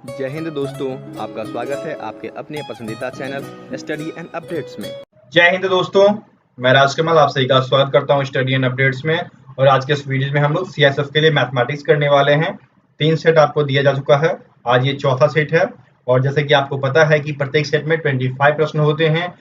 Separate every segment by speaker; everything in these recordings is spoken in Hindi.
Speaker 1: जय हिंद दोस्तों, आपका स्वागत है आपके अपने पसंदीदा चैनल स्टडी एंड अपडेट्स में।
Speaker 2: जय हिंद दोस्तों, मैं राजकमल आप सभी का स्वागत करता हूं स्टडी एंड अपडेट्स में। और आज के इस वीडियो में हम लोग सीएसएफ के लिए मैथमेटिक्स करने वाले हैं। 3 सेट आपको दिया जा चुका है, आज ये चौथा सेट है। और जैसे कि आपको पता है कि प्रत्येक सेट में 25 प्रश्न होते हैं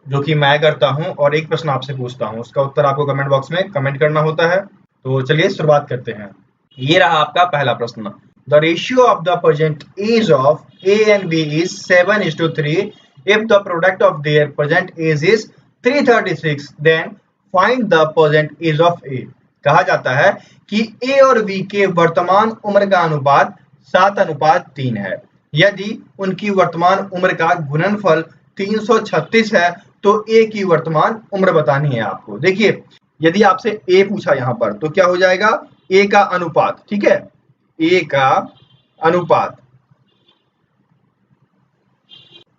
Speaker 2: जो कि मैं करता हूं और एक प्रश्न आपसे पूछता हूं, उसका उत्तर आपको कमेंट बॉक्स में कमेंट करना होता है। तो चलिए शुरुआत करते हैं। ये रहा आपका पहला प्रश्न। The ratio of the present age of A and B is 7:3. If the product of their present age is 336, then find the present age of A. कहा जाता है कि A और B के वर्तमान उम्र का अनुपात 7:3 है। यदि उनकी वर्तमान उम्र का गुणनफल 336 है तो A की वर्तमान उम्र बतानी है आपको। देखिए, यदि आपसे A पूछा यहाँ पर तो क्या हो जाएगा, A का अनुपात, ठीक है, A का अनुपात,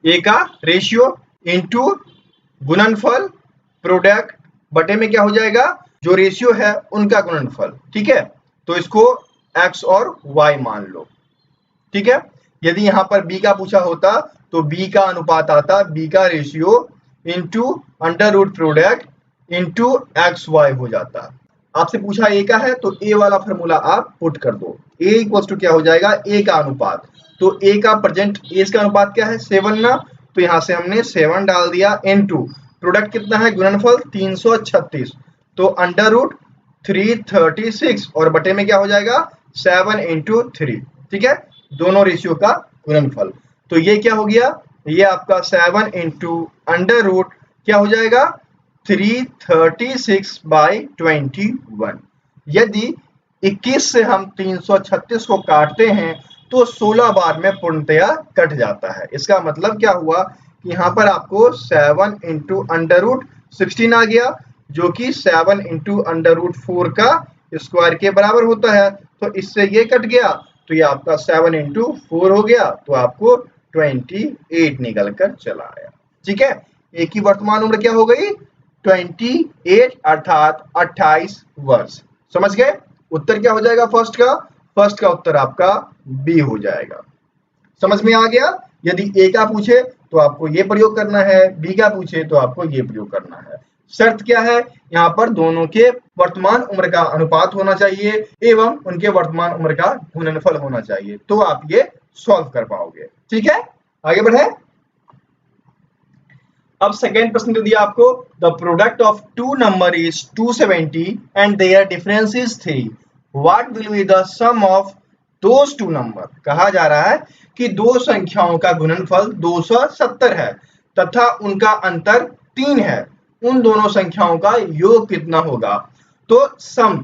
Speaker 2: A का रेशियो इनटू गुणनफल प्रोडक्ट बटे में क्या हो जाएगा, जो रेशियो है उनका गुणनफल, ठीक है। तो इसको x और y मान लो, ठीक है। यदि यहाँ पर B का पूछा होता तो B का अनुपात आता B का ratio into under root product into x y हो जाता। आपसे पूछा A का है तो A वाला फॉर्मूला आप पुट कर दो। A इक्वल्स टू क्या हो जाएगा, A का अनुपात। तो A का प्रेजेंट एज का अनुपात क्या है, 7 ना, तो यहाँ से हमने 7 डाल दिया इनटू प्रोडक्ट कितना है, गुणनफल 336, तो अंडर रूट 336 और बटे में क्या हो जाएगा 7 इंटू 3, ठीक है, दोनों रेशियो का गुणनफल। तो ये क्या हो गया, ये आपका 7 इंटू अंडर रूट क्या हो जाएगा 336/21। यदि 21 से हम 336 को काटते हैं तो 16 बार में पूर्णतया कट जाता है। इसका मतलब क्या हुआ कि यहाँ पर आपको 7 इंटू अंडर रूट 16 आ गया, जो कि 7 इंटू अंडर रूट 4 का स्क्वायर के बराबर होता है। तो इससे ये कट गया तो ये आपका 7 इंटू 4 हो गया, तो आपको 28 निकल कर चला आया, ठीक है। एक ही वर्तमान उम्र क्या हो गई 28 अर्थात 28 वर्ष। समझ गए, उत्तर क्या हो जाएगा फर्स्ट का उत्तर आपका बी हो जाएगा। समझ में आ गया। यदि ए का पूछे तो आपको ये प्रयोग करना है, बी का पूछे तो आपको ये प्रयोग करना है। शर्त क्या है, यहाँ पर दोनों के वर्तमान उम्र का अनुपात होना चाहिए एवं उनके वर्तमान उम्र का गुणनफल होना चाहिए, तो आप ये सॉल्व कर पाओगे, ठीक है। आगे बढ़े। अब सेकेंड प्रश्न दे दिया आपको, the product of two number is 270 and their difference is 3, what will be the sum of those two number. कहा जा रहा है कि दो संख्याओं का गुणनफल 270 है तथा उनका अंतर 3 है, उन दोनों संख्याओं का योग कितना होगा। तो सम,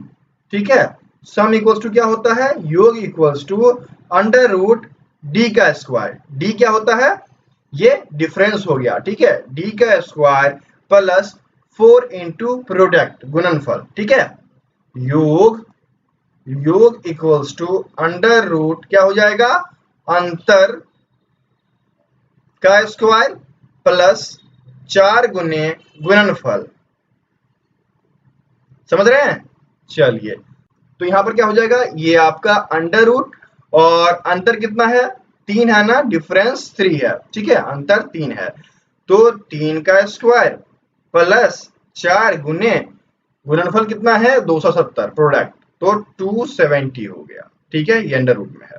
Speaker 2: ठीक है, सम इक्वल्स टू क्या होता है, योग equals to under root D का स्क्वायर। डी क्या होता है, ये डिफरेंस हो गया, ठीक है, डी का स्क्वायर प्लस 4 इंटू प्रोडक्ट गुणनफल, ठीक है। योग इक्वल्स टू अंडर रूट क्या हो जाएगा, अंतर का स्क्वायर प्लस 4 गुने गुणनफल। समझ रहे हैं, चलिए। तो यहां पर क्या हो जाएगा, ये आपका अंडर रूट और अंतर कितना है 3 है ना, डिफरेंस 3 है, ठीक है, अंतर 3 है, तो 3 का स्क्वायर प्लस 4 गुने गुणनफल कितना है 270 प्रोडक्ट, तो 270 हो गया, ठीक है, ये अंडर रूट में है।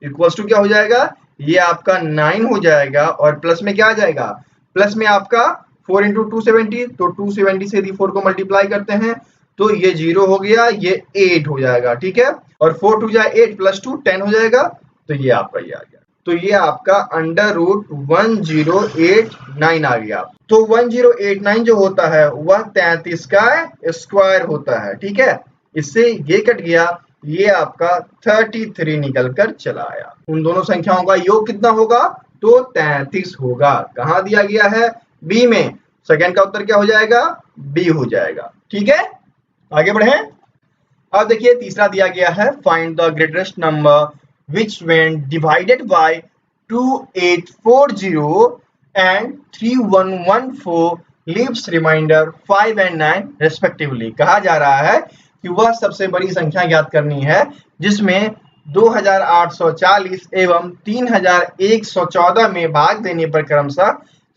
Speaker 2: इक्वल्स टू क्या हो जाएगा, ये आपका 9 हो जाएगा और प्लस में क्या आ जाएगा, प्लस में आपका 4 इंटू 270, तो 270 से यदि 4 को मल्टीप्लाई करते हैं तो ये 0 हो गया, ये 8 हो जाएगा, ठीक है, और 4 टू जाए 8 प्लस 2 10 हो जाएगा, तो ये आपका ये आ गया। तो ये आपका अंडर रूट 1089 आ गया। तो 1089 जो होता है वह 33 का स्क्वायर होता है, ठीक है, इससे ये कट गया, ये आपका 33 निकल कर चला आया। उन दोनों संख्याओं का योग कितना होगा, तो 33 होगा। कहाँ दिया गया है, बी में। सेकंड का उत्तर क्या हो जाएगा, बी हो जाएगा, ठीक है। आगे बढ़े। अब देखिए तीसरा दिया गया है, find the greatest number which when divided by 2840 and 3114 leaves remainder 5 and 9 respectively। कहा जा रहा है कि वह सबसे बड़ी संख्या ज्ञात करनी है जिसमें 2840 एवं 3114 में भाग देने पर क्रमशः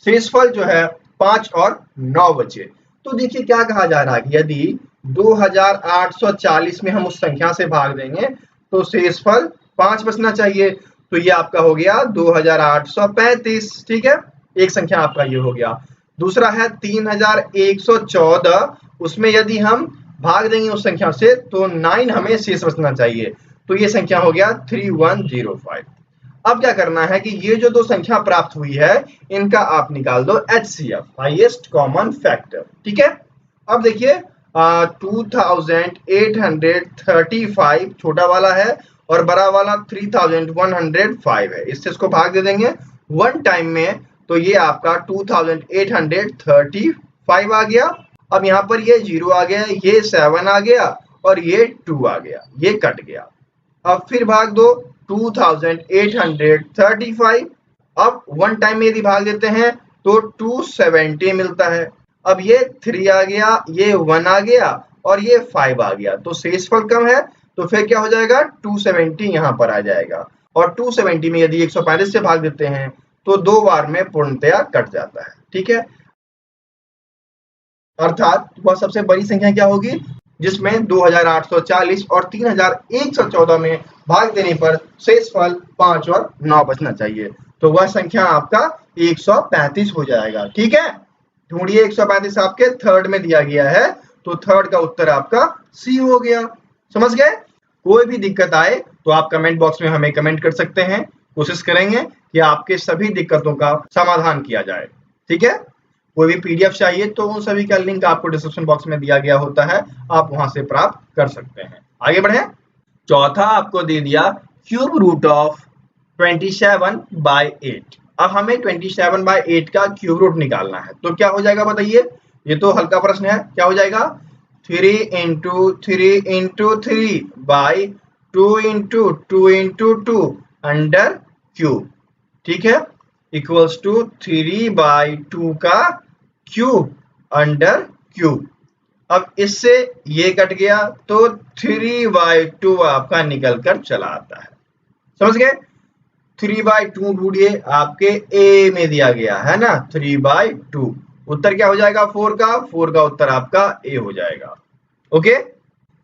Speaker 2: शेषफल जो है 5 और 9 बचे। तो देखिए क्या कहा जा रहा है कि यदि 2840 में हम उस संख्या से भाग देंगे तो शेषफल 5 बचना चाहिए। तो ये आपका हो गया 2835। ठीक है, एक संख्या आपका ये हो गया। दूसरा है 3114, उसमें यदि हम भाग देंगे उस संख्या से तो 9 हमें शेष बचना चाहिए। तो ये संख्या हो गया 3105। अब क्या करना है कि ये जो दो संख्या प्राप्त हुई है इनका आप निकाल दो HCF, हाईएस्ट कॉमन फैक्टर। ठीक है, अब देखिए 2835 छोटा वाला है और बड़ा वाला 3105 है, इससे इसको भाग दे देंगे वन टाइम में, तो ये आपका 2835 आ गया। अब यहाँ पर ये 0 आ गया, ये 7 आ गया और ये 2 आ गया, ये कट गया। अब फिर भाग दो 2835। अब वन टाइम में यदि भाग देते हैं तो 270 मिलता है। अब ये 3 आ गया, ये 1 आ गया और ये 5 आ गया, तो शेषफल कम है तो फिर क्या हो जाएगा 270 यहाँ पर आ जाएगा। और 270 में यदि 135 से भाग देते हैं तो 2 बार में पूर्णतया कट जाता है। ठीक है, अर्थात वह सबसे बड़ी संख्या क्या होगी जिसमें 2840 और 3114 में भाग देने पर शेषफल 5 और 9 बचना चाहिए। तो वह संख्या आपका 135 हो जाएगा। ठीक है, ढूंढिए 135 आपके थर्ड में दिया गया है, तो थर्ड का उत्तर आपका सी हो गया। समझ गए? कोई भी दिक्कत आए तो आप कमेंट बॉक्स में हमें कमेंट कर सकते हैं, कोशिश करेंगे कि आपके सभी दिक्कतों का समाधान किया जाए। ठीक है, कोई भी PDF चाहिए तो उन सभी का लिंक आपको डिस्क्रिप्शन बॉक्स में दिया गया होता है, आप वहां से प्राप्त कर सकते हैं। आगे बढ़े। चौथा आपको दे दिया क्यूब रूट ऑफ 27/8। अब हमें 27/8 का क्यूब रूट निकालना है, तो क्या हो जाएगा बताइए? ये तो हल्का प्रश्न है, क्या हो जाएगा 3 × 3 × 3 बाई 2 × 2 × 2 अंडर क्यूब। ठीक है, इक्वल्स टू 3/2 का क्यूब अंडर क्यूब। अब इससे ये कट गया तो 3/2 आपका निकल कर चला आता है। समझ गए? 3/2 ढूंढिए, आपके ए में दिया गया है ना 3/2। उत्तर क्या हो जाएगा 4 का? 4 का उत्तर आपका ए हो जाएगा। ओके,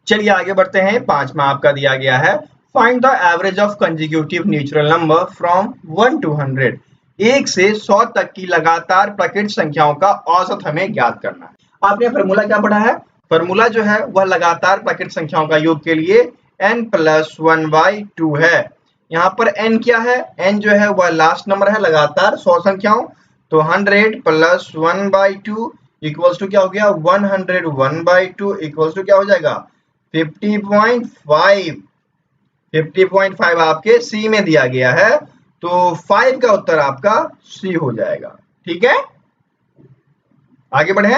Speaker 2: चलिए आगे बढ़ते हैं। पांचवा आपका दिया गया है find the average of consecutive natural number from 1 to 100। 1 से 100 तक की लगातार प्रकृत संख्याओं का औसत हमें ज्ञात करना है। आपने फॉर्मूला क्या पढ़ा है? फॉर्मूला जो है वह लगातार प्रकृत संख्याओं का योग के लिए n+1/2 है। यहाँ पर n क्या है? n जो है वह लास्ट नंबर है लगातार 100 संख्याओं, तो 100 + 1/2 इक्वल्स टू क्या हो गया 101/2 इक्वल्स टू क्या हो जाएगा 50.5। 50.5 आपके सी में दिया गया है, तो 5 का उत्तर आपका सी हो जाएगा। ठीक है, आगे बढ़े।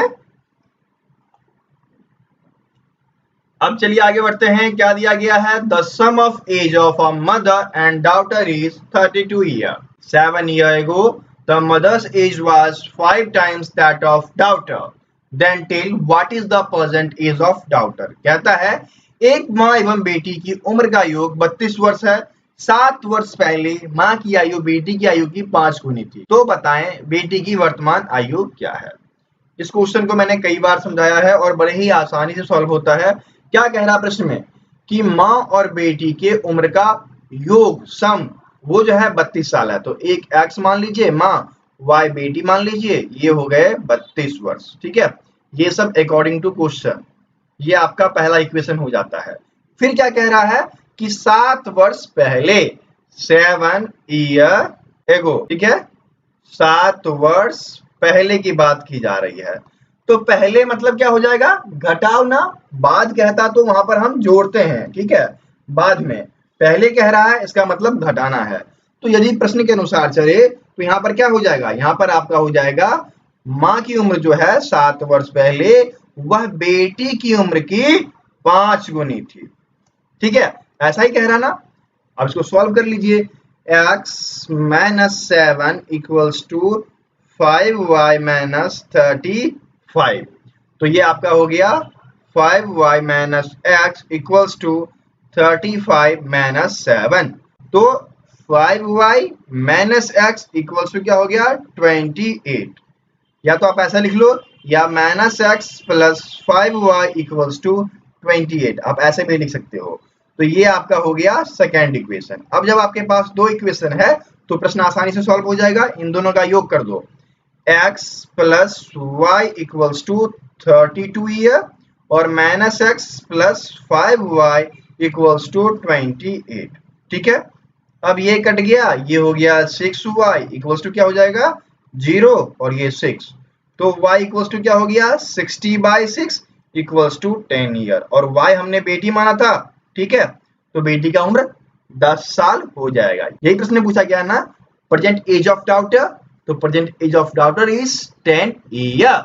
Speaker 2: अब चलिए आगे बढ़ते हैं। क्या दिया गया है? The sum of age of a mother and daughter is 32 year. 7 years ago the mother's age was 5 times that of daughter. Then tell what is the present age of daughter। कहता है एक माँ एवं बेटी की उम्र का योग 32 वर्ष है। 7 वर्ष पहले माँ की आयु बेटी की आयु की 5 गुनी थी, तो बताएं बेटी की वर्तमान आयु क्या है। इस क्वेश्चन को मैंने कई बार समझाया है और बड़े ही आसानी से सॉल्व होता है। क्या कह रहा प्रश्न में कि माँ और बेटी के उम्र का योग सम वो जो है 32 साल है, तो एक x मान लीजिए माँ, y बेटी मान लीजिए, ये हो गए 32 वर्ष। ठीक है, ये सब अकॉर्डिंग टू क्वेश्चन, ये आपका पहला इक्वेशन हो जाता है। फिर क्या कह रहा है कि 7 वर्ष पहले 7 years ago। ठीक है, 7 वर्ष पहले की बात की जा रही है, तो पहले मतलब क्या हो जाएगा घटाव ना, बाद कहता तो वहां पर हम जोड़ते हैं। ठीक है, बाद में पहले कह रहा है इसका मतलब घटाना है। तो यदि प्रश्न के अनुसार चले तो यहाँ पर क्या हो जाएगा, यहाँ पर आपका हो जाएगा माँ की उम्र जो है 7 वर्ष पहले वह बेटी की उम्र की 5 गुनी थी। ठीक है, ऐसा ही कह रहा ना। अब इसको सॉल्व कर लीजिए। x - 7 equals to 5y - 35। तो ये आपका हो गया 5y - x equals to 35 minus 7। तो 5y minus x equals to क्या हो गया 28। या तो आप ऐसा लिख लो या minus x plus 5y equals to 28, आप ऐसे भी लिख सकते हो। तो ये आपका हो गया सेकेंड इक्वेशन। अब जब आपके पास दो इक्वेशन है तो प्रश्न आसानी से सॉल्व हो जाएगा। इन दोनों का योग कर दो, x plus y equals to 32 और minus x plus 5y equals to 28। ठीक है, अब ये कट गया, ये हो गया 6y इक्वल्स टू क्या हो जाएगा 0 और ये 6। तो y इक्वल्स टू क्या हो गया 60/6 इक्वल्स टू 10 ईयर। और y हमने बेटी माना था, ठीक है, तो बेटी का उम्र 10 साल हो जाएगा। यही प्रश्न पूछा गया ना, प्रेजेंट एज ऑफ डॉटर। तो present age of daughter is 10 year.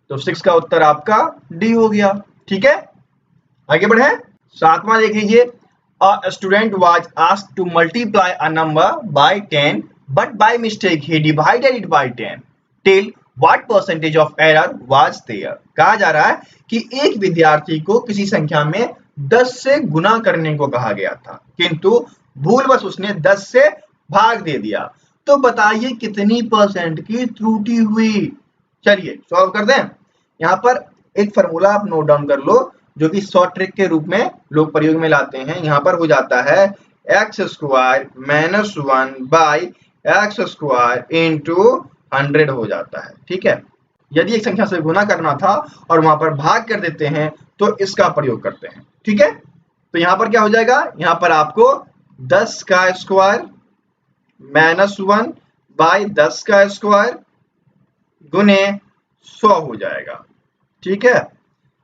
Speaker 2: तो 6 का उत्तर आपका डी हो गया। ठीक है, आगे बढ़े। सातवां देख लीजिए, a student was asked to multiply a number by 10 but by mistake he divided it by 10. Tell what percentage of error was there. कहा जा रहा है कि एक विद्यार्थी को किसी संख्या में 10 से गुना करने को कहा गया था, किंतु भूलवश उसने 10 से भाग दे दिया। तो बताइए कितनी परसेंट की त्रुटि हुई। चलिए सॉल्व कर दें। यहाँ पर एक फॉर्मूला आप नोट डाउन कर लो, जो कि शॉर्ट ट्रिक के रूप में लोग प्रयोग में लाते हैं। यहाँ पर हो जाता है x square minus 1 by x square into 100 हो जाता है। ठीक है, यदि एक संख्या से गुना करना था और वहां पर भाग कर देते हैं तो इसका प्रयोग करते हैं। ठीक है, तो यहाँ पर क्या हो जाएगा, यहाँ पर आपको 10 का स्क्वायर माइनस 1 बाई 10 का स्क्वायर गुने 100 हो जाएगा। ठीक है,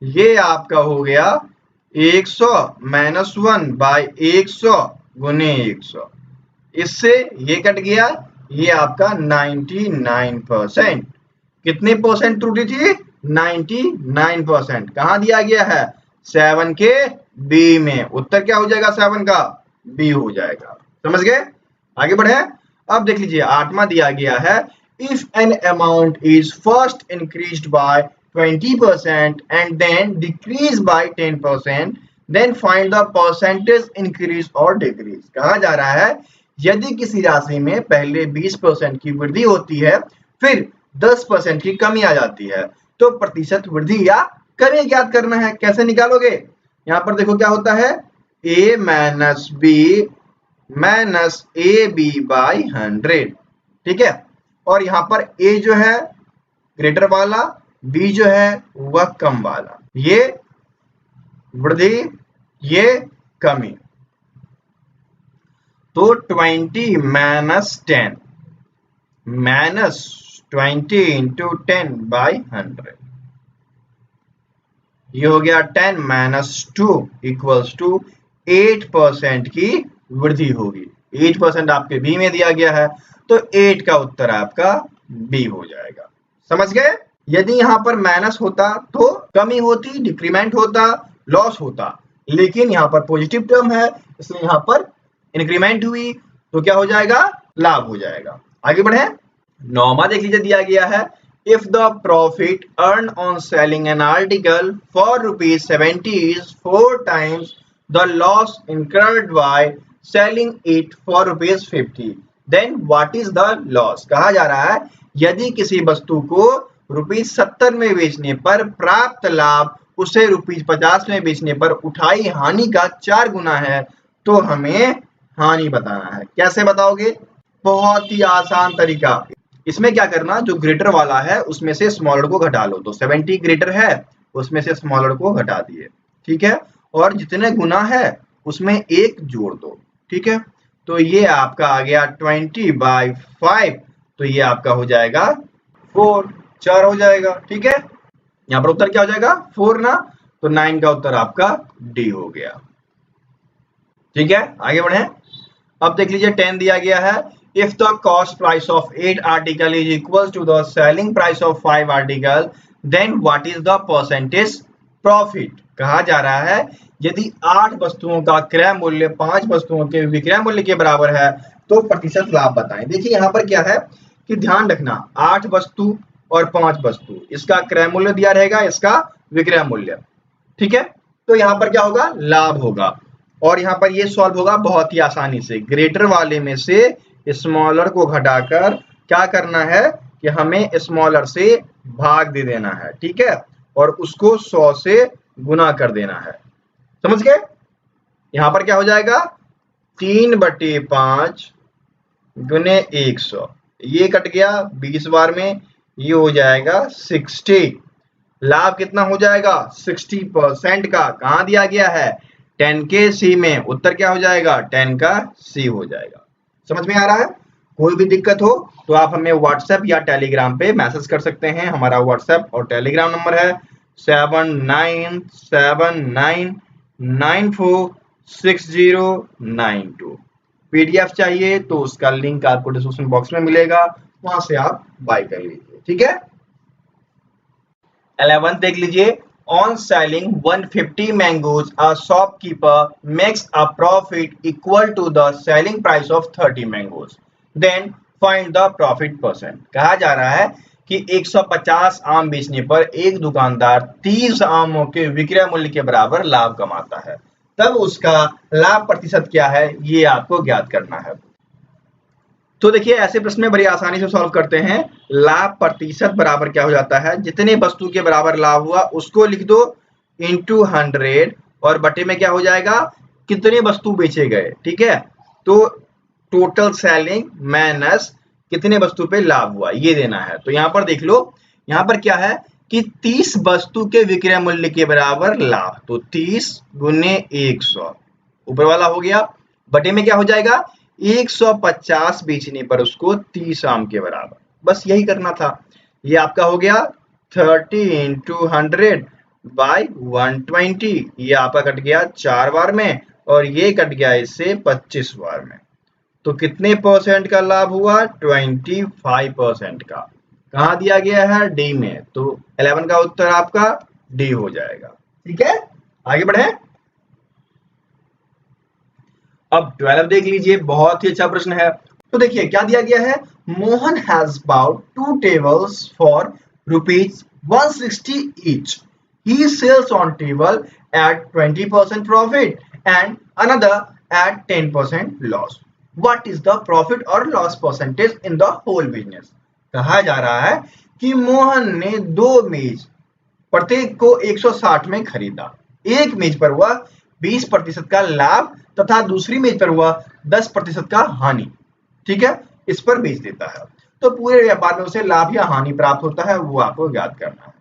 Speaker 2: ये आपका हो गया 100 माइनस 1 बाई 100 गुने 100। इससे ये कट गया, ये आपका 99%। कितने परसेंट त्रुटि थी 99%। कहां दिया गया है 7 के बी में। उत्तर क्या हो जाएगा 7 का बी हो जाएगा। समझ गए, आगे बढ़े। अब देख लीजिए आठवां दिया गया है, if an amount is first increased by 20% and then decrease by 10%, then find the percentage increase or decrease. कहा जा रहा है यदि किसी राशि में पहले 20% की वृद्धि होती है फिर 10% की कमी आ जाती है, तो प्रतिशत वृद्धि या कमी ज्ञात करना है। कैसे निकालोगे, यहाँ पर देखो क्या होता है a minus B minus A B by 100। ठीक है, और यहाँ पर a जो है ग्रेटर वाला, बी जो है वह कम वाला, ये वृद्धि ये कमी। तो 20 माइनस 10 माइनस 20 इंटू 10 बाई 100, ये हो गया 10 माइनस 2 इक्वल्स टू 8% की वृद्धि होगी। 8% आपके बी में दिया गया है, तो 8 का उत्तर आपका बी हो जाएगा। समझ गए। यदि यहाँ पर माइनस होता तो कमी होती, डिक्रीमेंट होता, लॉस होता, लेकिन यहाँ पर पॉजिटिव टर्म है इसलिए यहाँ पर इंक्रीमेंट हुई, तो क्या हो जाएगा लाभ हो जाएगा। आगे बढ़े। नौवां देख लीजिए दिया गया है, if the profit earn on selling an article for ₹70 is 4 times the loss incurred by selling it for ₹50, then what is the loss. कहा जा रहा है यदि किसी वस्तु को ₹70 में बेचने पर प्राप्त लाभ उसे ₹50 में बेचने पर उठाई हानि का 4 गुना है, तो हमें हानि बताना है। कैसे बताओगे, बहुत ही आसान तरीका। इसमें क्या करना, जो ग्रेटर वाला है उसमें से स्मॉलर को घटा लो। तो 70 ग्रेटर है, उसमें से स्मॉलर को घटा दिए। ठीक है, और जितने गुना है उसमें 1 जोड़ दो। ठीक है, तो ये आपका आ गया 20/5, तो ये आपका हो जाएगा 4 हो जाएगा। ठीक है, यहाँ पर उत्तर क्या हो जाएगा 4 ना, तो 9 का उत्तर आपका डी हो गया। ठीक है, आगे बढ़े। अब देख लीजिए 10 दिया गया है, if the cost price of 8 article is equal to the selling price of 5 article, then what is the percentage profit. कहा जा रहा है यदि 8 वस्तुओं का क्रय मूल्य 5 वस्तुओं के विक्रय मूल्य के बराबर है तो प्रतिशत लाभ बताएं। देखिए यहाँ पर क्या है कि ध्यान रखना, 8 वस्तु और 5 वस्तु, इसका क्रय मूल्य दिया रहेगा, इसका विक्रय मूल्य। ठीक है, तो यहाँ पर क्या होगा लाभ होगा। और यहाँ पर ये सॉल्व होगा बहुत ही आसानी से। ग्रेटर वाले में से स्मॉलर को घटाकर क्या करना है कि हमें स्मॉलर से भाग दे देना है, ठीक है, और उसको 100 से गुना कर देना है। समझ गए? यहाँ पर क्या हो जाएगा 3/5 गुने 100, ये कट गया 20 बार में, ये हो जाएगा 60। लाभ कितना हो जाएगा 60% का। कहाँ दिया गया है 10 के सी में। उत्तर क्या हो जाएगा 10 का सी हो जाएगा। समझ में आ रहा है? कोई भी दिक्कत हो तो आप हमें व्हाट्सएप या टेलीग्राम पे मैसेज कर सकते हैं। हमारा व्हाट्सएप और टेलीग्राम नंबर है 7979946092। पीडीएफ चाहिए तो उसका लिंक आपको डिस्क्रिप्शन बॉक्स में मिलेगा, वहां से आप बाय कर लीजिए, ठीक है। 11 देख लीजिए। On selling 150 mangoes, a shopkeeper makes a profit equal to the selling price of 30 mangoes. Then find the profit percent. कहा जा रहा है कि 150 आम बेचने पर एक दुकानदार 30 आमों के विक्रय मूल्य के बराबर लाभ कमाता है, तब उसका लाभ प्रतिशत क्या है ये आपको ज्ञात करना है। तो देखिए ऐसे प्रश्न में बड़ी आसानी से सॉल्व करते हैं। लाभ प्रतिशत बराबर क्या हो जाता है, जितने वस्तु के बराबर लाभ हुआ उसको लिख दो इंटू 100 और बटे में क्या हो जाएगा कितने वस्तु बेचे गए, ठीक है। तो टोटल सेलिंग माइनस कितने वस्तु पे लाभ हुआ ये देना है। तो यहाँ पर देख लो, यहाँ पर क्या है कि 30 वस्तु के विक्रय मूल्य के बराबर लाभ, तो 30 गुने 100 ऊपर वाला हो गया, बटे में क्या हो जाएगा 150 बेचने पर उसको 30 आम के बराबर। बस यही करना था। ये आपका हो गया 30 इंटू 100 बाई 120, ये आपका कट गया 4 बार में और ये कट गया इससे 25 बार में। तो कितने परसेंट का लाभ हुआ 25% का। कहाँ दिया गया है डी में, तो 11 का उत्तर आपका डी हो जाएगा, ठीक है। आगे बढ़े। अब 12 देख लीजिए, बहुत ही अच्छा प्रश्न है। तो देखिए क्या दिया गया है, Mohan has bought 2 tables for ₹160 each. He sells on table at 20% profit and another at 10% loss. What is the profit or loss percentage in the whole business? कहा जा रहा है कि मोहन ने 2 मेज प्रत्येक को 160 में खरीदा। एक मेज पर हुआ 20% का लाभ तथा दूसरी मेज पर हुआ 10% का हानि, ठीक है, इस पर बेच देता है। तो पूरे व्यापार में उसे लाभ या हानि प्राप्त होता है, वो आपको ज्ञात करना है।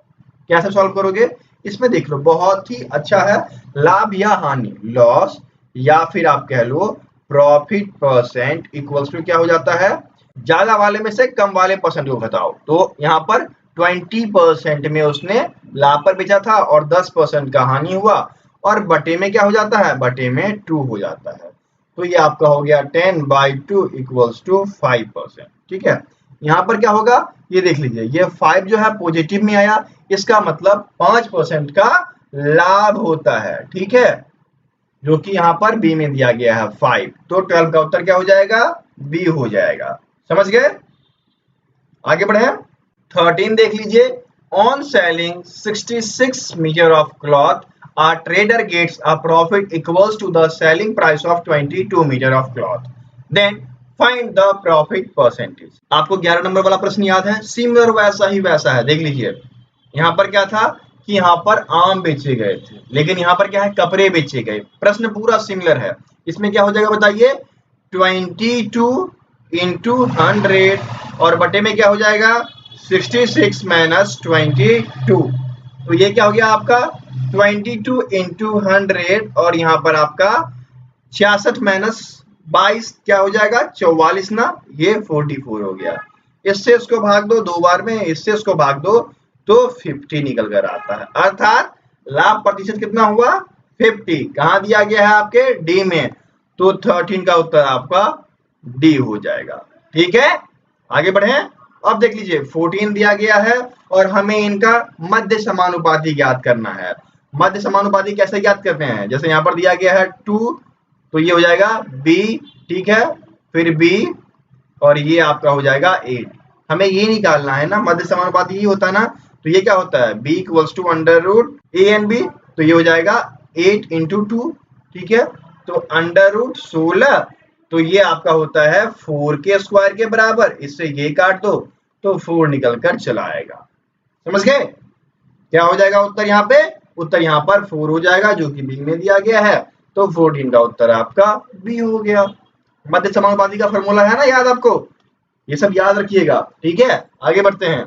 Speaker 2: कैसे सॉल्व करोगे, इसमें देख लो, बहुत ही अच्छा है। लाभ या हानि लॉस या फिर आप कह लो प्रॉफिट परसेंट इक्वल्स टू क्या हो जाता है, ज्यादा वाले में से कम वाले परसेंट को घटाओ। तो यहाँ पर 20% में उसने लाभ पर बेचा था और 10% का हानि हुआ, और बटे में क्या हो जाता है, बटे में 2 हो जाता है। तो ये आपका हो गया 10/2 इक्वल्स टू 5%, ठीक है। यहाँ पर क्या होगा ये देख लीजिए, ये 5 जो है पॉजिटिव में आया, इसका मतलब 5% का लाभ होता है, ठीक है, जो कि यहाँ पर बी में दिया गया है 5। तो 12 का उत्तर क्या हो जाएगा, बी हो जाएगा। समझ गए। आगे बढ़े। 13 देख लीजिए। On selling 66 meter of cloth a trader gets a profit equals to the selling price of 22 meter of cloth. Then find the profit percentage. आपको 11 नंबर वाला प्रश्न याद है, सिमिलर वैसा ही वैसा है। देख लीजिए यहाँ पर क्या था कि यहाँ पर आम बेचे गए थे, लेकिन यहाँ पर क्या है कपड़े बेचे गए। प्रश्न पूरा सिमिलर है। इसमें क्या हो जाएगा बताइए, 22 इंटू 100 और बटे में क्या हो जाएगा 66 माइनस 22। तो ये क्या हो गया आपका 22 इंटू 100 और यहाँ पर आपका 66 माइनस 22 क्या हो जाएगा 44 ना, ये 44 हो गया। इससे इसको भाग दो 2 बार में, इससे इसको भाग दो तो 50 निकल कर आता है। अर्थात लाभ प्रतिशत कितना हुआ 50। कहाँ दिया गया है आपके डी में, तो 13 का उत्तर आपका डी हो जाएगा, ठीक है। आगे बढ़े। अब देख लीजिए 14 दिया गया है और हमें इनका मध्य समानुपाती ज्ञात करना है। मध्य समानुपाती कैसे ज्ञात करते हैं, जैसे यहाँ पर दिया गया है 2, तो ये हो जाएगा b, ठीक है, फिर b और ये आपका हो जाएगा 8। हमें ये निकालना है ना, मध्य समानुपाती ही होता है ना, तो ये क्या होता है b equals to under root a and b, तो ये हो जाएगा 8 इंटू 2, ठीक है। तो अंडर रूट 16, तो ये आपका होता है 4 के स्क्वायर के बराबर, इससे ये काट दो तो 4 निकल कर चला आएगा। समझ गए? क्या हो जाएगा उत्तर यहाँ पे? उत्तर यहाँ पर 4 हो जाएगा जो कि बी में दिया गया है, तो 14 का उत्तर आपका बी हो गया। मध्य समानुपाती का फॉर्मूला है ना याद आपको, ये सब याद रखिएगा। ठीक है, आगे बढ़ते हैं।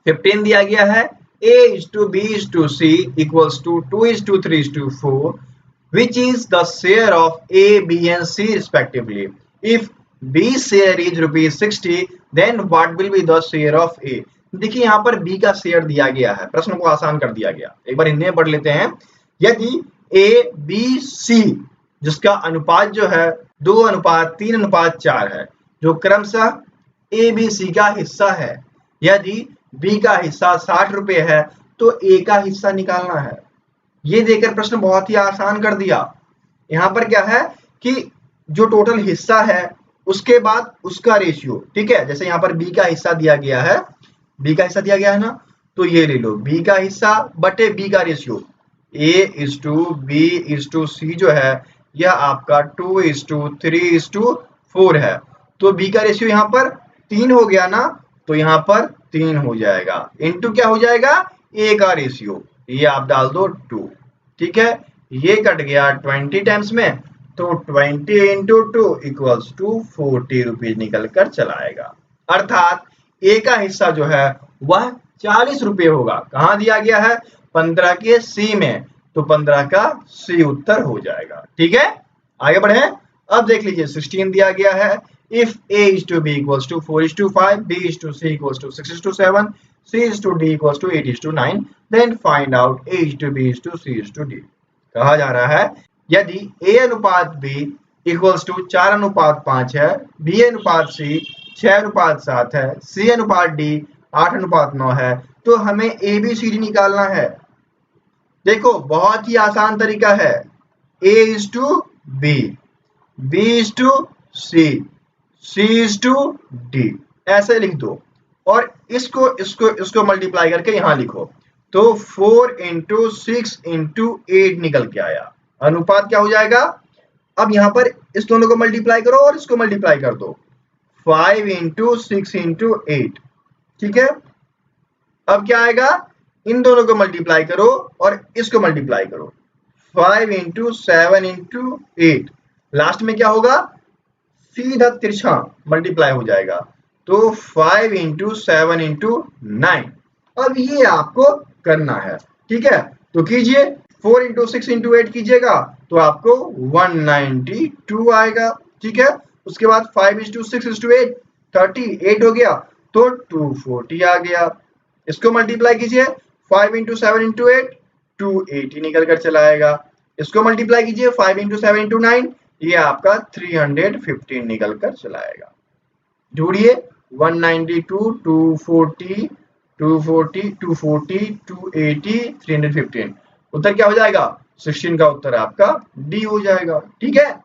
Speaker 2: 15 दिया गया है A:B:C equals to 2:3:4 which is the share of A, B and C respectively. If B share is ₹60 then what will be the share of A? देखिए यहाँ पर B का शेयर दिया गया है, प्रश्न को आसान कर दिया गया। एक बार हिंदी में पढ़ लेते हैं। यदि A, B, C जिसका अनुपात जो है 2:3:4 है, जो क्रमशः A, B, C का हिस्सा है, यदि बी का हिस्सा 60 रुपए है तो ए का हिस्सा निकालना है। ये देकर प्रश्न बहुत ही आसान कर दिया। यहाँ पर क्या है कि जो टोटल हिस्सा है उसके बाद उसका रेशियो, ठीक है। जैसे यहाँ पर बी का हिस्सा दिया गया है, बी का हिस्सा दिया गया है ना, तो ये ले लो बी का हिस्सा बटे बी का रेशियो। A:B:C जो है यह आपका 2:3:4 है, तो बी का रेशियो यहाँ पर 3 हो गया ना, तो यहाँ पर 3 हो जाएगा, इनटू क्या हो जाएगा ए का रेशियो, ये आप डाल दो 2, ठीक है। ये कट गया 20 टाइम्स में, तो 20 इंटू 2 इक्वल्स टू 40 रुपीज निकल कर चला आएगा। अर्थात ए का हिस्सा जो है वह 40 रुपये होगा। कहाँ दिया गया है? 15 के सी में, तो 15 का सी उत्तर हो जाएगा। ठीक है, आगे बढ़े। अब देख लीजिए 16 दिया गया है। If A:B equals to 4:5, B:C equals to 6:7, C:D equals to 8:9, then find out A:B:C:D। कहा जा रहा है यदि A अनुपात B इक्वल्स टू 4:5 है, B अनुपात C 6:7 है, C अनुपात D 8:9 है, तो हमें ABCD निकालना है। देखो बहुत ही आसान तरीका है, A:B, B:C, C:D ऐसे लिख दो और इसको मल्टीप्लाई करके यहां लिखो, तो 4 इंटू 6 इंटू 8 निकल के आया। अनुपात क्या हो जाएगा? अब यहां पर इस दोनों को मल्टीप्लाई करो और इसको मल्टीप्लाई कर दो, 5 इंटू 6 इंटू 8, ठीक है। अब क्या आएगा? इन दोनों को मल्टीप्लाई करो और इसको मल्टीप्लाई करो, 5 इंटू 7 इंटू 8, लास्ट में क्या होगा? सीधा तिरछा मल्टीप्लाई हो जाएगा, तो 5 इंटू 7 इंटू 9। अब ये आपको करना है, ठीक है, तो कीजिए। 4 इंटू 6 इंटू 8 कीजिएगा तो आपको 192 आएगा, ठीक है। उसके बाद 5 इंटू 6 इंटू 8 38 हो गया, तो 240 आ गया। इसको मल्टीप्लाई कीजिए, 5 इंटू 7 इंटू 8 280 निकल कर चला आएगा। इसको मल्टीप्लाई कीजिए 5 इंटू 7 इंटू 9, ये आपका 315 निकल कर चला आएगा। जोड़िए 192, 240, 240, 240, 280, 315, उत्तर क्या हो जाएगा? 16 का उत्तर आपका डी हो जाएगा, ठीक है।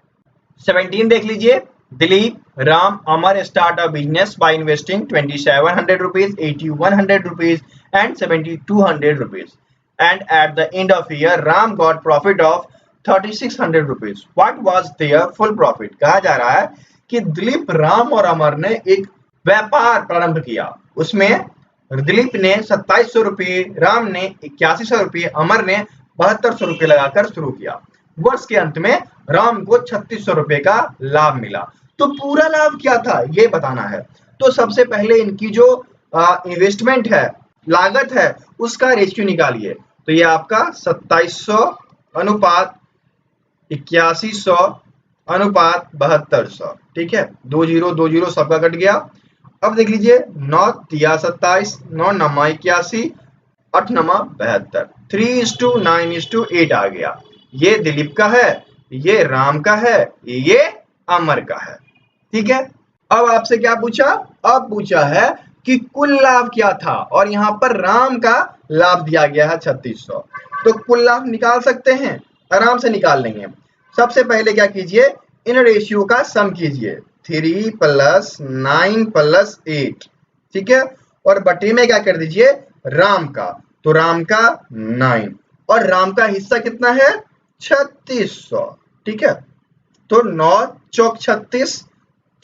Speaker 2: 17 देख लीजिए। Dilip, Ram, Amar start a business by investing 2700 rupees, 8100 rupees and 7200 rupees, and at the end of year Ram got profit of 3600 rupees. What was their full profit? कहा जा रहा है कि दिलीप, राम और अमर ने एक व्यापार प्रारंभ किया, उसमें दिलीप ने 2700 रुपये, राम ने 8100 रुपये, अमर ने 7200 रुपये लगाकर शुरू किया। वर्ष के अंत में राम को 3600 रुपये का लाभ मिला। तो पूरा लाभ क्या था ये बताना है। तो सबसे पहले इनकी जो इन्वेस्टमेंट है, लागत है, उसका रेशियो निकालिए। तो ये आपका 2700 अनुपात 8100 अनुपात 7200, ठीक है। 20 सबका कट गया। अब देख लीजिए 9 तिया 27, 9 नमा 81, 8 नमा 72, 3:9:8 आ गया। ये दिलीप का है, ये राम का है, ये अमर का है, ठीक है। अब आपसे क्या पूछा? अब पूछा है कि कुल लाभ क्या था, और यहाँ पर राम का लाभ दिया गया है 3600, तो कुल लाभ निकाल सकते हैं, आराम से निकाल लेंगे। सबसे पहले क्या कीजिए, इन रेशियो का सम कीजिए, 3 + 9 + 8, ठीक है, और बटे में क्या कर दीजिए राम का, तो राम का 9, और राम का हिस्सा कितना है? 3600, ठीक है। तो 9 चौक 36,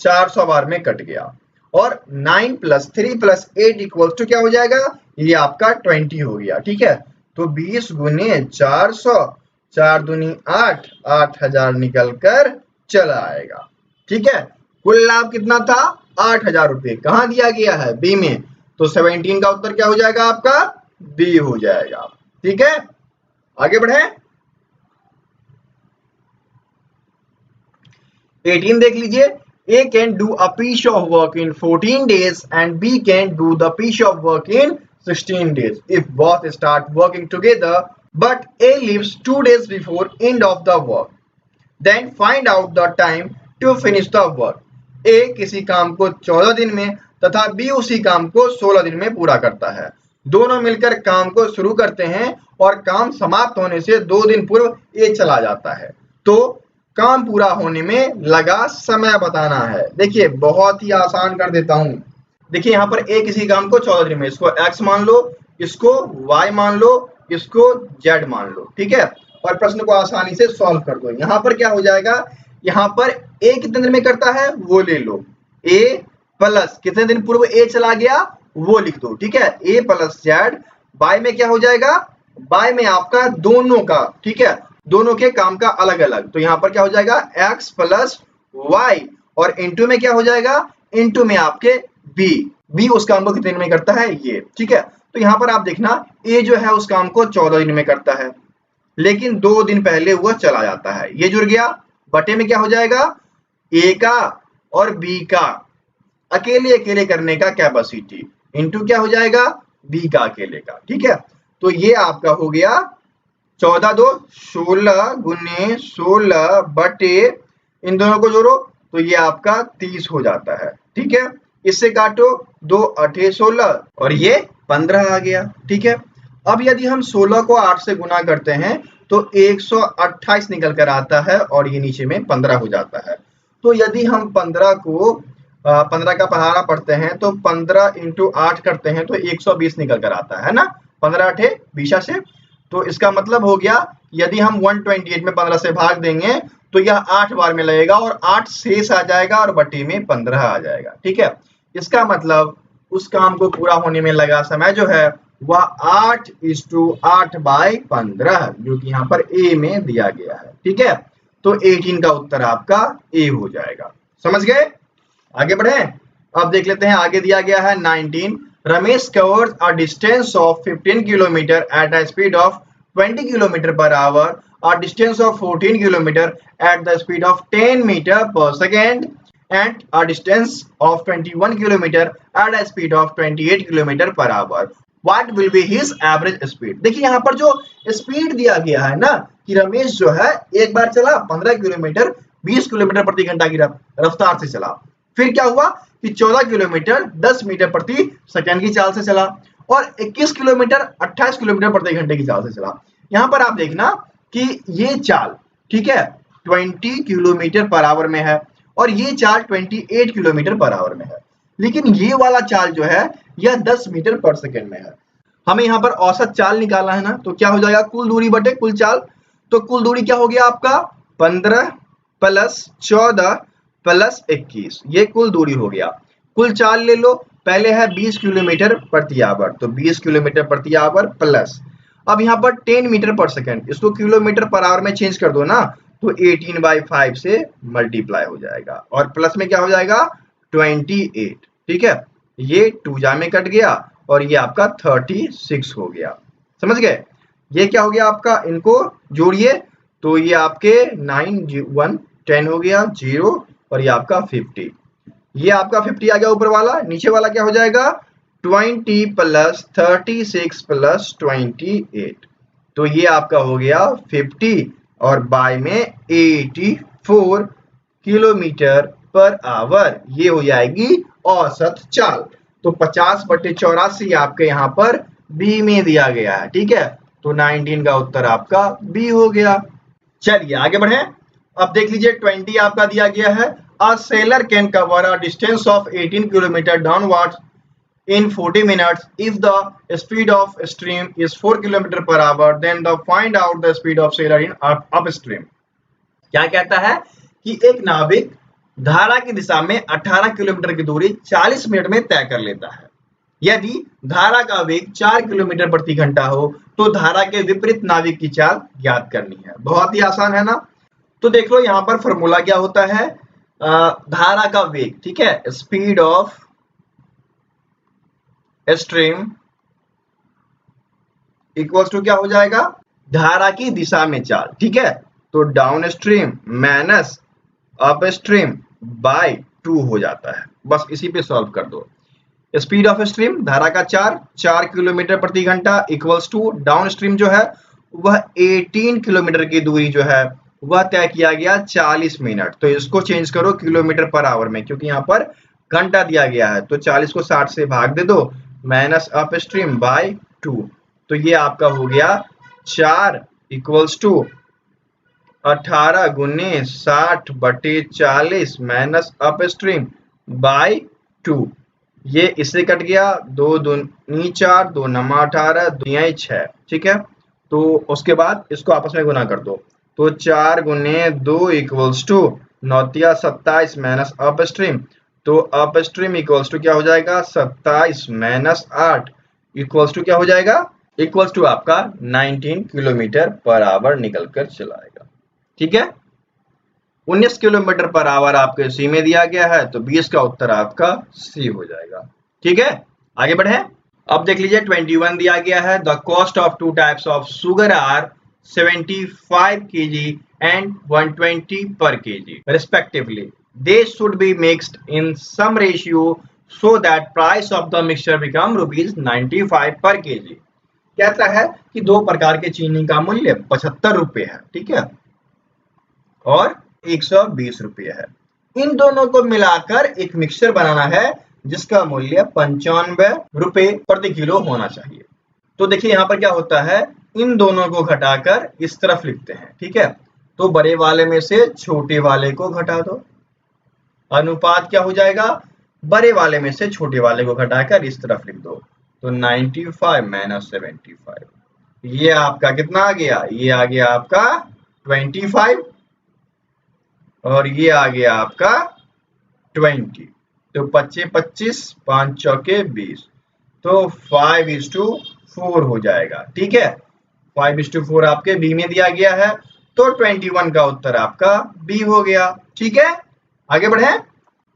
Speaker 2: 400 बार में कट गया और 9 + 3 + 8 = क्या हो जाएगा, ये आपका 20 हो गया, ठीक है। तो 20 × 400, 4 दूनी 8, 8000 निकल कर चला आएगा, ठीक है। कुल लाभ कितना था, 8000 रुपए। कहां दिया गया है, बी में। तो 17 का उत्तर क्या हो जाएगा आपका, बी हो जाएगा, ठीक है। आगे बढ़े, 18 देख लीजिए। A can do a piece of work in 14 days and B can do the piece of work in 16 days. If both start working together, but A leaves 2 days before end of the work, then find out the time to finish the work. A किसी काम को 14 दिन में तथा B उसी काम को 16 दिन में पूरा करता है। दोनों मिलकर काम को शुरू करते हैं और काम समाप्त होने से 2 दिन पूर्व A चला जाता है। तो काम पूरा होने में लगा समय बताना है। देखिए बहुत ही आसान कर देता हूं। देखिए यहाँ पर ए किसी काम को 14 दिन में, इसको x मान लो, इसको y मान लो, इसको z मान लो, ठीक है। और प्रश्न को आसानी से सॉल्व कर दो। यहाँ पर क्या हो जाएगा, यहाँ पर ए कितने दिन में करता है वो ले लो, a प्लस कितने दिन पूर्व ए चला गया वो लिख दो, ठीक है। a + z, y में क्या हो जाएगा, y में आपका दोनों का, ठीक है, दोनों के काम का अलग अलग। तो यहाँ पर क्या हो जाएगा x + y और इनटू में क्या हो जाएगा, इनटू में आपके b उस काम को कितने दिन में करता है ये, ठीक है। तो यहाँ पर आप देखना a जो है उस काम को 14 दिन में करता है, लेकिन 2 दिन पहले वह चला जाता है। ये जुड़ गया, बटे में क्या हो जाएगा, a का और b का अकेले अकेले करने का कैपेसिटी, इनटू क्या हो जाएगा, b का अकेले का, ठीक है। तो ये आपका हो गया 14 2 16 × 16 बटे इन दोनों को जोड़ो तो ये आपका 30 हो जाता है, ठीक है। इससे काटो 2 8 16 और ये 15 आ गया, ठीक है। अब यदि हम 16 को 8 से गुना करते हैं तो 128 निकल कर आता है और ये नीचे में 15 हो जाता है। तो यदि हम 15 का पहाड़ा पढ़ते हैं तो 15 × 8 करते हैं तो 120 निकल कर आता है ना, 15 8 20 से। तो इसका मतलब हो गया यदि हम 128 में 15 से भाग देंगे तो यह 8 बार में लगेगा और 8 शेष आ जाएगा और बटे में 15 आ जाएगा, ठीक है। इसका मतलब उस काम को पूरा होने में लगा समय जो है वह 8:8/15 जो कि यहाँ पर ए में दिया गया है, ठीक है। तो 18 का उत्तर आपका ए हो जाएगा, समझ गए। आगे बढ़े, अब देख लेते हैं आगे दिया गया है 19। Ramesh covers a distance of 15 km at a speed of 20 km/h, a distance of 14 km at the speed of 10 m/s, and a distance of 21 km at a speed of 28 km/h. What will be his average speed? देखिए यहाँ पर जो स्पीड दिया गया है ना कि रमेश जो है एक बार चला 15 किलोमीटर 20 किलोमीटर प्रति घंटा की रफ्तार से चला, फिर क्या हुआ कि 14 किलोमीटर 10 मीटर प्रति सेकंड की चाल से चला और 21 किलोमीटर 28 किलोमीटर प्रति घंटे की चाल से चला। यहाँ पर आप देखना कि ये चाल, ठीक है, 20 किलोमीटर/आवर में है और ये चाल 28 किलोमीटर/आवर में है, लेकिन ये वाला चाल जो है यह 10 मीटर पर सेकंड में है। हमें यहाँ पर औसत चाल निकालना है ना, तो क्या हो जाएगा, कुल दूरी बटे कुल चाल। तो कुल दूरी क्या हो गया आपका 15 + 14 + 21, ये कुल दूरी हो गया। कुल चाल ले लो, पहले है 20 किलोमीटर/आवर, तो 20 किलोमीटर/आवर प्लस अब यहाँ पर 10 मीटर पर सेकंड, इसको किलोमीटर/आवर में चेंज कर दो ना, तो 18/5 से मल्टीप्लाई हो जाएगा और प्लस में क्या हो जाएगा 28, ठीक है। ये 2 जा में कट गया और ये आपका 36 हो गया, समझ गए। ये क्या हो गया आपका, इनको जोड़िए तो ये आपके 9 1 10 हो गया 0 और ये आपका 50, ये आपका 50 आ गया ऊपर वाला। नीचे वाला क्या हो जाएगा 20 + 36 + 28, तो ये आपका हो गया 50 और बाय में 84 किलोमीटर/आवर, ये हो जाएगी औसत चाल। तो 50/84 आपके यहाँ पर बी में दिया गया है, ठीक है। तो 19 का उत्तर आपका बी हो गया। चलिए आगे बढ़े, अब देख लीजिए 20 आपका दिया गया है। A sailor can cover a distance of 18 km downwards in 40 minutes. If the speed of stream is 4 km per hour, then find out the speed of sailor in upstream. क्या कहता है कि एक नाविक धारा की दिशा में 18 किलोमीटर की दूरी 40 मिनट में तय कर लेता है। यदि धारा का वेग 4 किलोमीटर प्रति घंटा हो तो धारा के विपरीत नाविक की चाल ज्ञात करनी है। बहुत ही आसान है ना। तो देख लो यहाँ पर फॉर्मूला क्या होता है, धारा का वेग, ठीक है, speed of stream equals to क्या हो जाएगा, धारा की दिशा में चाल, ठीक है। तो downstream minus upstream by 2 हो जाता है। बस इसी पे सॉल्व कर दो। स्पीड ऑफ स्ट्रीम धारा का 4 किलोमीटर प्रति घंटा इक्वल्स टू डाउन स्ट्रीम जो है वह 18 किलोमीटर की दूरी जो है वह तय किया गया 40 मिनट। तो इसको चेंज करो किलोमीटर पर आवर में, क्योंकि यहाँ पर घंटा दिया गया है। तो 40 को 60 से भाग दे दो, माइनस अप स्ट्रीम बाय 2। तो ये आपका हो गया 4 इक्वल्स टू 18 गुने 60 बटे 40 माइनस अप स्ट्रीम बाय 2। ये इससे कट गया, 2 दूनी 4, 2 नमा 18, 2 6, ठीक है। तो उसके बाद इसको आपस में गुना कर दो। तो 4 गुने 2 equals to 9 27 minus upstream. तो अप स्ट्रीम इक्वल्स टू क्या हो जाएगा, 27 माइनस 8 इक्वल्स टू क्या हो जाएगा, इक्वल्स टू आपका 19 किलोमीटर पर आवर निकल कर चला आएगा, ठीक है। 19 किलोमीटर पर आवर आपके सी में दिया गया है, तो 20 का उत्तर आपका सी हो जाएगा, ठीक है। आगे बढ़े। अब देख लीजिए 21 दिया गया है, the cost of 2 types of sugar are 75 kg and 120 per kg respectively. They should be mixed in some ratio so that price of the mixture become rupees 95 per kg. कहता है कि 2 प्रकार के चीनी का मूल्य 75 रुपए है, ठीक है, और 120 रुपये है। इन दोनों को मिलाकर एक मिक्सचर बनाना है जिसका मूल्य 95 रुपए प्रति किलो होना चाहिए। तो देखिए यहाँ पर क्या होता है, इन दोनों को घटाकर इस तरफ लिखते हैं, ठीक है। तो बड़े वाले में से छोटे वाले को घटा दो, अनुपात क्या हो जाएगा, बड़े वाले में से छोटे वाले को घटाकर इस तरफ लिख दो। तो 95 माइनस 75, ये आपका कितना आ गया, ये आ गया आपका 25 और ये आ गया आपका 20। तो 25 25 5 चौके 20, तो 5:4 हो जाएगा, ठीक है। 5:4 आपके बी में दिया गया है, तो 21 का उत्तर आपका बी हो गया, ठीक है। आगे बढ़े।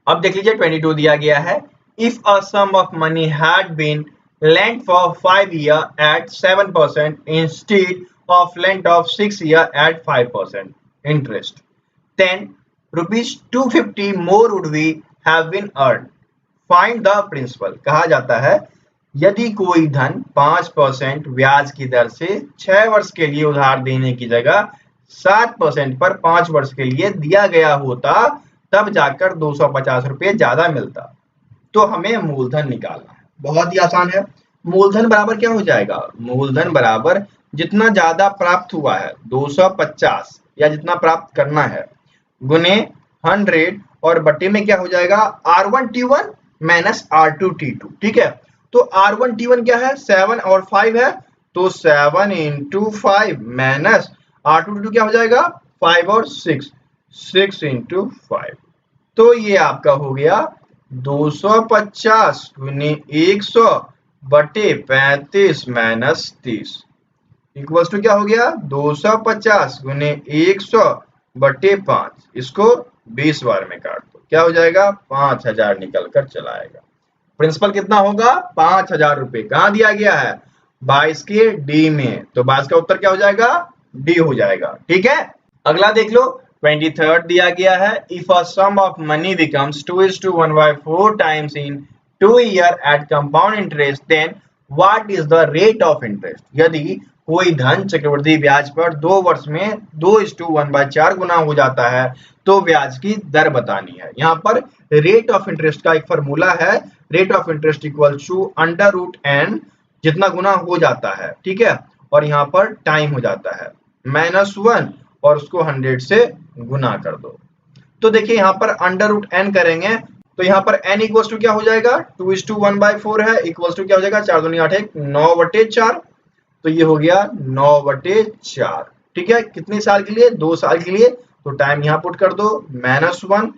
Speaker 2: अब देख लीजिए 22 दिया गया है, if a sum of money had been lent for 5 years at 7% instead of lent of 6 years at 5% interest, then rupees 250 more would we have been earned. Find the principal. कहा जाता है यदि कोई धन 5% ब्याज की दर से 6 वर्ष के लिए उधार देने की जगह 7% पर 5 वर्ष के लिए दिया गया होता तब जाकर 250 रुपये ज्यादा मिलता। तो हमें मूलधन निकालना है। बहुत ही आसान है। मूलधन बराबर क्या हो जाएगा, मूलधन बराबर जितना ज्यादा प्राप्त हुआ है 250 या जितना प्राप्त करना है गुने 100 और बटे में क्या हो जाएगा R1T1 माइनस R2T2, ठीक है। तो R1T1 क्या है 7 और 5 है, तो 7 into 5 माइनस R2T2 क्या हो जाएगा 5 और 6 into 5। तो ये आपका हो गया 250 गुने 100 बटे 35 माइनस 30 इक्वल्स टू क्या हो गया 250 गुने 100 बटे 5। इसको 20 बार में काट दो, क्या हो जाएगा 5000 निकल कर चला आएगा। प्रिंसिपल कितना होगा 5000 रुपए। कहाँ दिया गया है 22 के डी में, तो 22 का उत्तर क्या हो जाएगा डी हो जाएगा, ठीक है। अगला देख लो 23rd दिया गया है, if a sum of money becomes 2:1/4 times in 2 years at compound interest, then what is the rate of interest? यदि कोई धन चक्रवृद्धि ब्याज पर 2 वर्ष में 2:1/4 गुना हो जाता है तो ब्याज की दर बतानी है। यहाँ पर रेट ऑफ इंटरेस्ट का एक फॉर्मूला है, rate of interest equal to √n, जितना गुना हो जाता है, ठीक है, और यहाँ पर टाइम हो जाता है -1 और उसको 100 से गुना कर दो। तो देखिए यहाँ पर √n करेंगे तो यहाँ पर n इक्वल टू क्या हो जाएगा, 2:1/4 है, इक्वल टू क्या हो जाएगा, 4 दूनी 8 1 9/4। तो ये हो गया 9/4। ठीक है, कितने साल के लिए, 2 साल के लिए। तो टाइम यहाँ पुट कर दो -1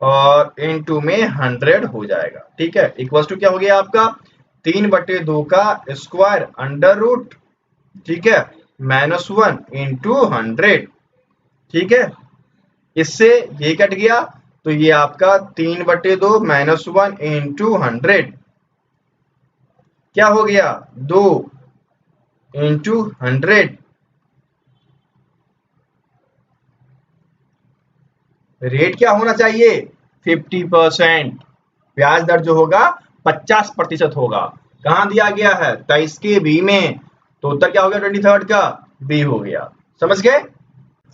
Speaker 2: और इनटू में 100 हो जाएगा। ठीक है, इक्वल टू क्या हो गया आपका 3/2 का स्क्वायर अंडर रूट, ठीक है, -1 इंटू 100। ठीक है, इससे ये कट गया, तो ये आपका 3/2 -1 इंटू 100 क्या हो गया 2 इंटू 100। रेट क्या होना चाहिए 50%। ब्याज दर जो होगा 50% होगा। कहां दिया गया है 23 के बी में, तो उत्तर क्या हो गया 23 का बी हो गया। समझ गए।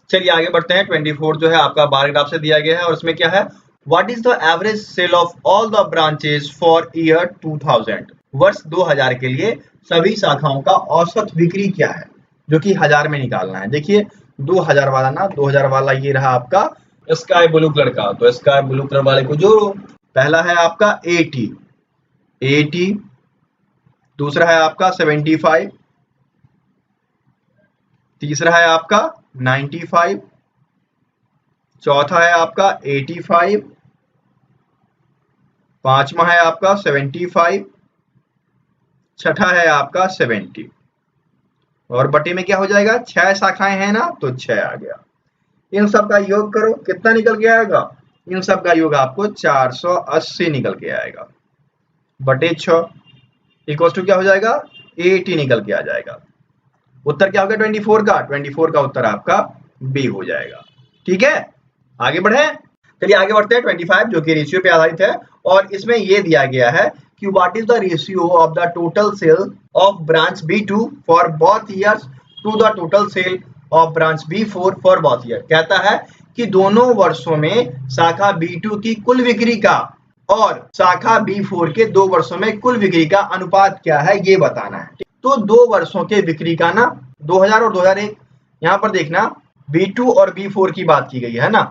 Speaker 2: चलिए आगे बढ़ते हैं। 24 जो है आपका बार ग्राफ से दिया गया है और उसमें क्या है, what is the average sale of all the branches for year 2000। वर्ष 2000 के लिए सभी शाखाओं का औसत बिक्री क्या है, जो कि हजार में निकालना है। देखिए 2000 वाला ना, 2000 वाला ये रहा आपका स्काई ब्लू कलर का, तो स्काई ब्लू कलर वाले को जोड़ो। पहला है आपका 80, 80, दूसरा है आपका 75, तीसरा है आपका 95, चौथा है आपका 85, पांचवा है आपका 75, छठा है आपका 70 और बटे में क्या हो जाएगा 6 शाखाएं हैं ना, तो 6 आ गया। इन सब का योग करो, कितना निकल के आएगा, इन सब का योग आपको 480 निकल के आएगा बटे 6 इक्वल टू क्या हो जाएगा 80 निकल के आ जाएगा। उत्तर क्या होगा 24 का, 24 का उत्तर आपका बी हो जाएगा। ठीक है, आगे बढ़े। चलिए आगे बढ़ते हैं। 25 जो कि रेशियो पे आधारित है और इसमें ये दिया गया है कि what is the ratio of the total sale of branch B2 for both years to the total sale of branch B4 for both year. कहता है कि दोनों वर्षों में शाखा B2 की कुल बिक्री का और शाखा B4 के 2 वर्षों में कुल बिक्री का अनुपात क्या है ये बताना है। तो 2 वर्षों के बिक्री का ना 2000 और 2001, यहाँ पर देखना B2 और B4 की बात की गई है ना।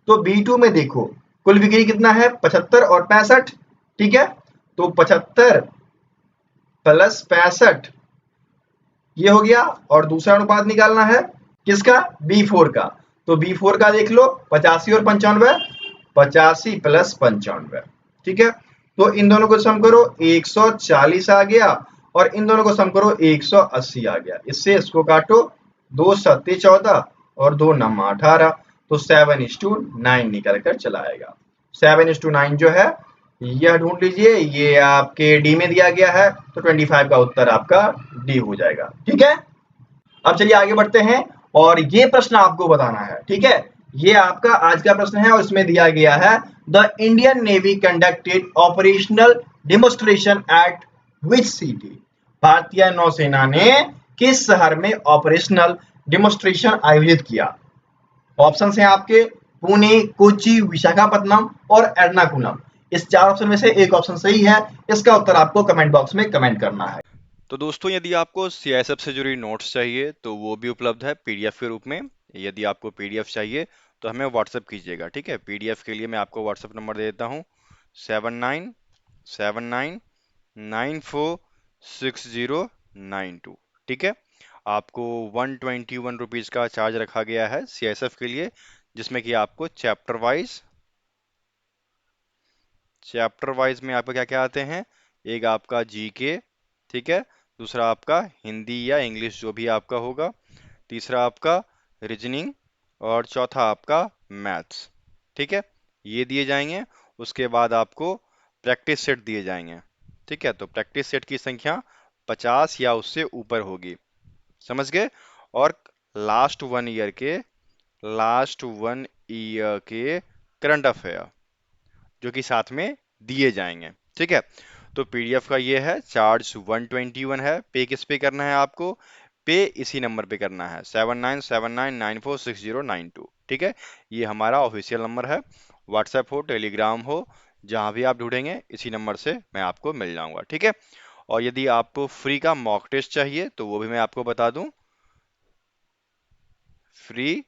Speaker 2: तो B2 में देखो कुल बिक्री कितना है 75 और 65। ठीक है, तो 75 प्लस 65 ये हो गया और दूसरा अनुपात निकालना है किसका B4 का। तो B4 का देख लो 85 और 95, 85 प्लस 95। ठीक है, तो इन दोनों को सम करो 140 आ गया और इन दोनों को सम करो 180 आ गया। इससे इसको काटो 2 सत्ते 14 और 2 नम 18, तो 7:9 निकल कर चला आएगा। 7:9 जो है यह ढूंढ लीजिए, ये आपके डी में दिया गया है, तो 25 का उत्तर आपका डी हो जाएगा। ठीक है, अब चलिए आगे बढ़ते हैं और ये प्रश्न आपको बताना है। ठीक है, ये आपका आज का प्रश्न है और इसमें दिया गया है the Indian navy conducted operational demonstration eight which city. भारतीय नौसेना ने किस शहर में ऑपरेशनल डेमोन्स्ट्रेशन आयोजित किया। ऑप्शन है आपके पुणे, कोची, विशाखापट्टनम और एर्नाकुलम। इस 4 ऑप्शन में से एक ऑप्शन सही है, इसका उत्तर आपको कमेंट बॉक्स में कमेंट करना है।
Speaker 1: तो दोस्तों यदि आपको सीआईएसएफ से जुड़ी नोट्स चाहिए तो वो भी उपलब्ध है पीडीएफ के रूप में। यदि आपको पीडीएफ चाहिए तो हमें व्हाट्सएप कीजिएगा। ठीक है, पीडीएफ के लिए मैं आपको व्हाट्सएप नंबर दे देता हूँ 7979946092। ठीक है, आपको 121 रुपीज़ का चार्ज रखा गया है सीआईएसएफ के लिए, जिसमें कि आपको चैप्टर वाइज में आपका क्या क्या आते हैं, एक आपका जीके, ठीक है, दूसरा आपका हिंदी या इंग्लिश जो भी आपका होगा, तीसरा आपका रीजनिंग और चौथा आपका मैथ्स। ठीक है, ये दिए जाएंगे। उसके बाद आपको प्रैक्टिस सेट दिए जाएंगे। ठीक है, तो प्रैक्टिस सेट की संख्या 50 या उससे ऊपर होगी। समझ गए। और लास्ट 1 ईयर के करंट अफेयर जो कि साथ में दिए जाएंगे। ठीक है, तो पीडीएफ का ये है, चार्ज 121 है। पे किस पे करना है आपको, पे इसी नंबर पे करना है 7979946092। ठीक है, ये हमारा ऑफिशियल नंबर है। व्हाट्सएप हो, टेलीग्राम हो, जहां भी आप ढूंढेंगे इसी नंबर से मैं आपको मिल जाऊंगा। ठीक है, और यदि आपको फ्री का मॉक टेस्ट चाहिए तो वो भी मैं आपको बता दूं, फ्री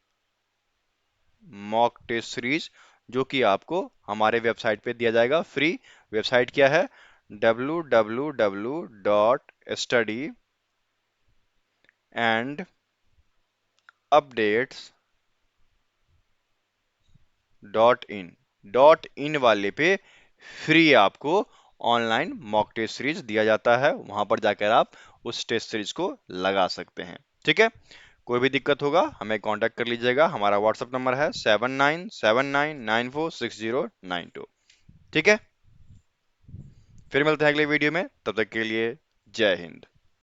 Speaker 1: मॉक टेस्ट सीरीज जो कि आपको हमारे वेबसाइट पे दिया जाएगा फ्री। वेबसाइट क्या है? www.studyandupdates.in। डॉट इन वाले पे फ्री आपको ऑनलाइन मॉक टेस्ट सीरीज दिया जाता है, वहां पर जाकर आप उस टेस्ट सीरीज को लगा सकते हैं। ठीक है, कोई भी दिक्कत होगा हमें कांटेक्ट कर लीजिएगा। हमारा व्हाट्सएप नंबर है 7979946092। ठीक है, फिर मिलते हैं अगले वीडियो में, तब तक के लिए जय हिंद।